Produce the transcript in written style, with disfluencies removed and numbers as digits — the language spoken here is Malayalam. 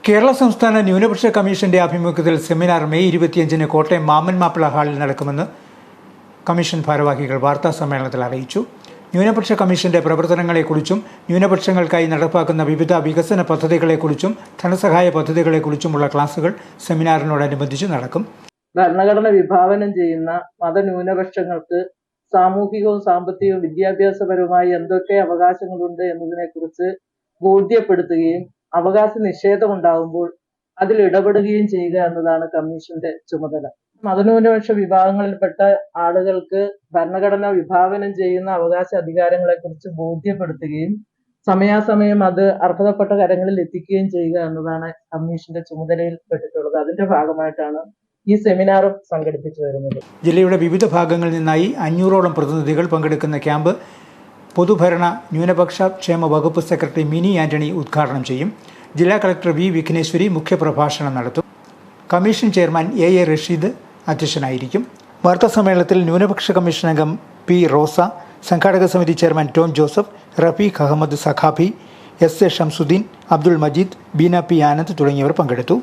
കേരള സംസ്ഥാന ന്യൂനപക്ഷ കമ്മീഷന്റെ ആഭിമുഖ്യത്തിൽ സെമിനാർ മെയ് 25-ന് കോട്ടയം മാമ്മൻ മാപ്പിള ഹാളിൽ നടക്കുമെന്ന് കമ്മീഷൻ ഭാരവാഹികൾ വാർത്താസമ്മേളനത്തിൽ അറിയിച്ചു. ന്യൂനപക്ഷ കമ്മീഷന്റെ പ്രവർത്തനങ്ങളെക്കുറിച്ചും ന്യൂനപക്ഷങ്ങൾക്കായി നടപ്പാക്കുന്ന വിവിധ വികസന പദ്ധതികളെക്കുറിച്ചും ധനസഹായ പദ്ധതികളെക്കുറിച്ചുമുള്ള ക്ലാസുകൾ സെമിനാറിനോടനുബന്ധിച്ച് നടക്കും. ഭരണഘടന വിഭാവനം ചെയ്യുന്ന മതന്യൂനപക്ഷങ്ങൾക്ക് സാമൂഹികവും സാമ്പത്തികവും വിദ്യാഭ്യാസപരവുമായി എന്തൊക്കെ അവകാശങ്ങളുണ്ട് എന്നതിനെക്കുറിച്ച് ബോധ്യപ്പെടുത്തുകയും അവകാശ നിഷേധം ഉണ്ടാകുമ്പോൾ അതിൽ ഇടപെടുകയും ചെയ്യുക എന്നതാണ് കമ്മീഷന്റെ ചുമതല. മതന്യൂനപക്ഷ വിഭാഗങ്ങളിൽപ്പെട്ട ആളുകൾക്ക് ഭരണഘടന വിഭാവനം ചെയ്യുന്ന അവകാശ അധികാരങ്ങളെക്കുറിച്ച് ബോധ്യപ്പെടുത്തുകയും സമയാസമയം അത് അർഹതപ്പെട്ട കരങ്ങളിൽ എത്തിക്കുകയും ചെയ്യുക എന്നതാണ് കമ്മീഷന്റെ ചുമതലയിൽ പെട്ടിട്ടുള്ളത്. അതിന്റെ ഭാഗമായിട്ടാണ് ഈ സെമിനാറും സംഘടിപ്പിച്ചു വരുന്നത്. ജില്ലയുടെ വിവിധ ഭാഗങ്ങളിൽ നിന്നായി 500ഓളം പ്രതിനിധികൾ പങ്കെടുക്കുന്ന ക്യാമ്പ് പൊതുഭരണ ന്യൂനപക്ഷ ക്ഷേമ വകുപ്പ് സെക്രട്ടറി മിനി ആന്റണി ഉദ്ഘാടനം ചെയ്യും. ജില്ലാ കളക്ടർ വി വിഘ്നേശ്വരി മുഖ്യപ്രഭാഷണം നടത്തും. കമ്മീഷൻ ചെയർമാൻ എ റഷീദ് അധ്യക്ഷനായിരിക്കും. വാർത്താസമ്മേളനത്തിൽ ന്യൂനപക്ഷ കമ്മീഷൻ അംഗം പി റോസ, സംഘാടക സമിതി chairman Tom Joseph, Rafeeq Ahmed Saqafi, S A Shamsuddin, Abdul Majeed, Beena P Anand തുടങ്ങിയവർ പങ്കെടുത്തു.